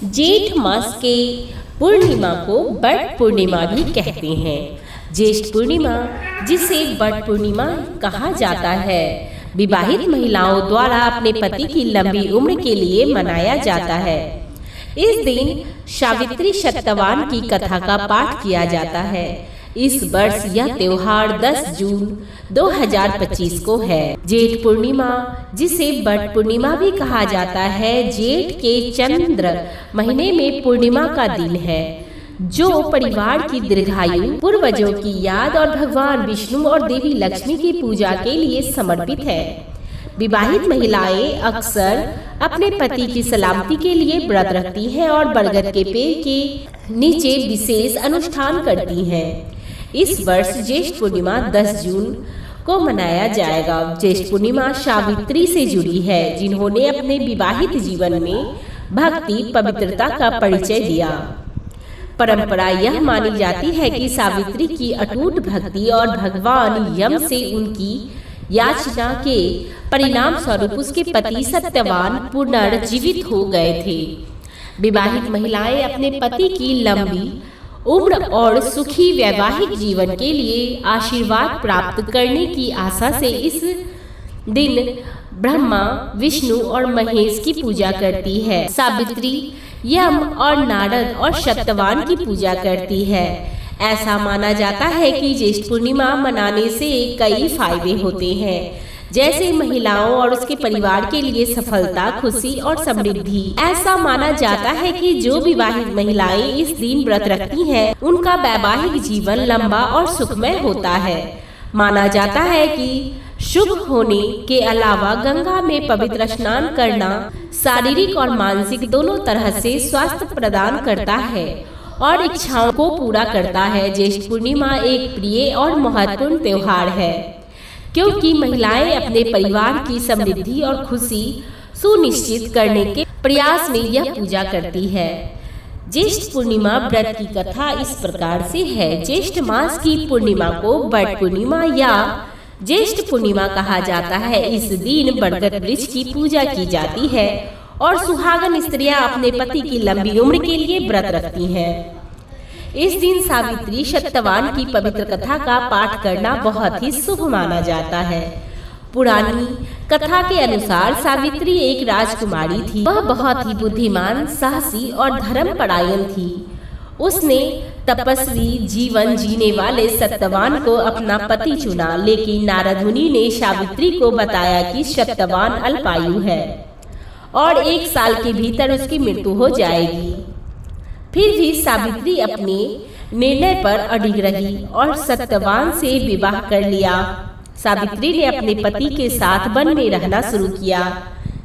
जेठ मास के पूर्णिमा को बट पूर्णिमा भी कहते हैं। ज्येष्ठ पूर्णिमा, जिसे बट पूर्णिमा कहा जाता है, विवाहित महिलाओं द्वारा अपने पति की लंबी उम्र के लिए मनाया जाता है। इस दिन सावित्री सत्यवान की कथा का पाठ किया जाता है। इस वर्ष यह त्योहार 10 जून 2025 को है। जेठ पूर्णिमा, जिसे बट पूर्णिमा भी कहा जाता है, जेठ के चंद्र महीने में पूर्णिमा का दिन है, जो परिवार की दीर्घायु, पूर्वजों की याद और भगवान विष्णु और देवी लक्ष्मी की पूजा के लिए समर्पित है। विवाहित महिलाएं अक्सर अपने पति की सलामती के लिए व्रत रखती हैं और बरगद के पेड़ के नीचे विशेष अनुष्ठान करती हैं। इस वर्ष ज्येष्ठ पूर्णिमा 10 जून को मनाया जाएगा। ज्येष्ठ पूर्णिमा सावित्री से जुड़ी है, जिन्होंने अपने विवाहित जीवन में भक्ति पवित्रता का परिचय दिया। परंपरा यह मानी जाती है कि सावित्री की अटूट भक्ति और भगवान यम से उनकी याचना के परिणाम स्वरूप उसके पति सत्यवान पुनर्जीवित हो गए थे। विवाहित महिलाएं अपने पति की लंबी उम्र और सुखी वैवाहिक जीवन के लिए आशीर्वाद प्राप्त करने की आशा से इस दिन ब्रह्मा, विष्णु और महेश की पूजा करती है। सावित्री यम और नारद और सत्यवान की पूजा करती है। ऐसा माना जाता है कि ज्येष्ठ पूर्णिमा मनाने से कई फायदे होते हैं, जैसे महिलाओं और उसके परिवार के लिए सफलता, खुशी और समृद्धि। ऐसा माना जाता है कि जो विवाहित महिलाएं इस दिन व्रत रखती हैं, उनका वैवाहिक जीवन लंबा और सुखमय होता है। माना जाता है कि शुभ होने के अलावा गंगा में पवित्र स्नान करना शारीरिक और मानसिक दोनों तरह से स्वास्थ्य प्रदान करता है और इच्छाओं को पूरा करता है। ज्येष्ठ पूर्णिमा एक प्रिय और महत्वपूर्ण त्योहार है, क्योंकि महिलाएं अपने परिवार की समृद्धि और खुशी सुनिश्चित करने के प्रयास में यह पूजा करती है। ज्येष्ठ पूर्णिमा व्रत की कथा इस प्रकार से है। ज्येष्ठ मास की पूर्णिमा को बट पूर्णिमा या ज्येष्ठ पूर्णिमा कहा जाता है। इस दिन बरगद वृक्ष की पूजा की जाती है और सुहागन स्त्रियां अपने पति की लंबी उम्र के लिए व्रत रखती हैं। इस दिन सावित्री सत्यवान की पवित्र कथा का पाठ करना बहुत ही शुभ माना जाता है। पुरानी कथा के अनुसार सावित्री एक राजकुमारी थी। वह बहुत ही बुद्धिमान, साहसी और धर्मपरायण थी। उसने तपस्वी जीवन जीने वाले सत्यवान को अपना पति चुना, लेकिन नारद मुनि ने सावित्री को बताया कि सत्यवान अल्पायु है और 1 साल के भीतर उसकी मृत्यु हो जाएगी। फिर भी सावित्री अपने निर्णय पर अडिग रही और सत्यवान से विवाह कर लिया। सावित्री ने अपने पति के साथ वन में रहना शुरू किया।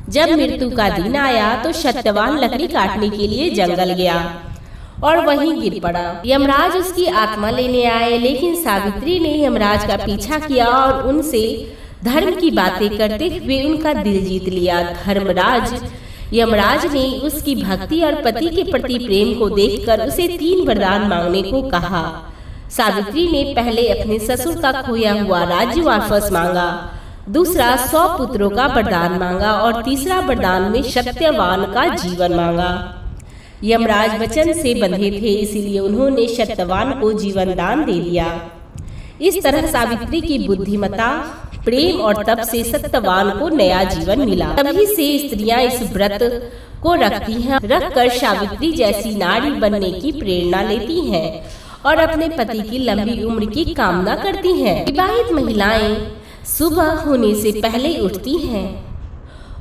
जब मृत्यु का दिन आया तो सत्यवान लकड़ी काटने के लिए जंगल गया और वहीं गिर पड़ा। यमराज उसकी आत्मा लेने आए, लेकिन सावित्री ने यमराज का पीछा किया और उनसे धर्म की बातें करते हुए उनका दिल जीत लिया। यमराज ने उसकी भक्ति और पति के प्रति प्रेम को देखकर उसे 3 वरदान मांगने को कहा। सावित्री ने पहले अपने ससुर का खोया हुआ राज्य वापस मांगा, दूसरा 100 पुत्रों का वरदान मांगा और तीसरा वरदान में सत्यवान का जीवन मांगा। यमराज वचन से बंधे थे, इसीलिए उन्होंने सत्यवान को जीवन दान दे दिया। इस तरह सावित्री की बुद्धिमता, प्रेम और तप से सत्यवान को नया जीवन मिला। तभी से स्त्रियां इस व्रत को रखती हैं, रखकर सावित्री जैसी नारी बनने की प्रेरणा लेती हैं और अपने पति की लंबी उम्र की कामना करती हैं। विवाहित महिलाएं सुबह होने से पहले उठती हैं,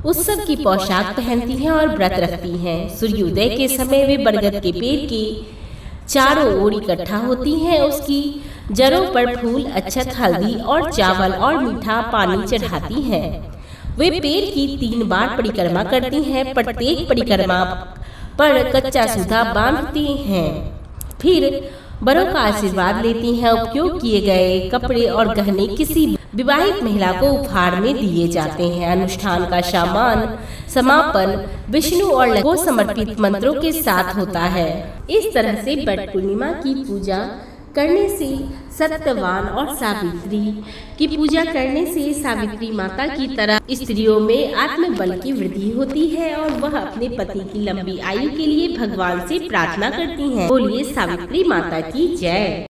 उत्सव की पोशाक पहनती हैं और व्रत रखती हैं। सूर्योदय के समय वे बरगद के पेड़ के चारों ओर इकट्ठा होती हैं। उसकी जड़ों पर फूल, अक्षत, हल्दी और चावल और मीठा पानी चढ़ाती हैं। वे पेड़ की 3 बार परिक्रमा करती हैं। प्रत्येक परिक्रमा पर कच्चा सूता बांधती हैं। फिर बड़ों का आशीर्वाद लेती हैं। उपयोग किए गए कपड़े और गहने किसी विवाहित महिला को उपहार में दिए जाते हैं। अनुष्ठान का समापन विष्णु और लक्ष्मी को समर्पित मंत्रों के साथ होता है। इस तरह से बट पूर्णिमा की पूजा करने से सत्यवान और सावित्री की पूजा करने से सावित्री माता की तरह स्त्रियों में आत्मबल की वृद्धि होती है और वह अपने पति की लंबी आयु के लिए भगवान से प्रार्थना करती हैं। बोलिए सावित्री माता की जय।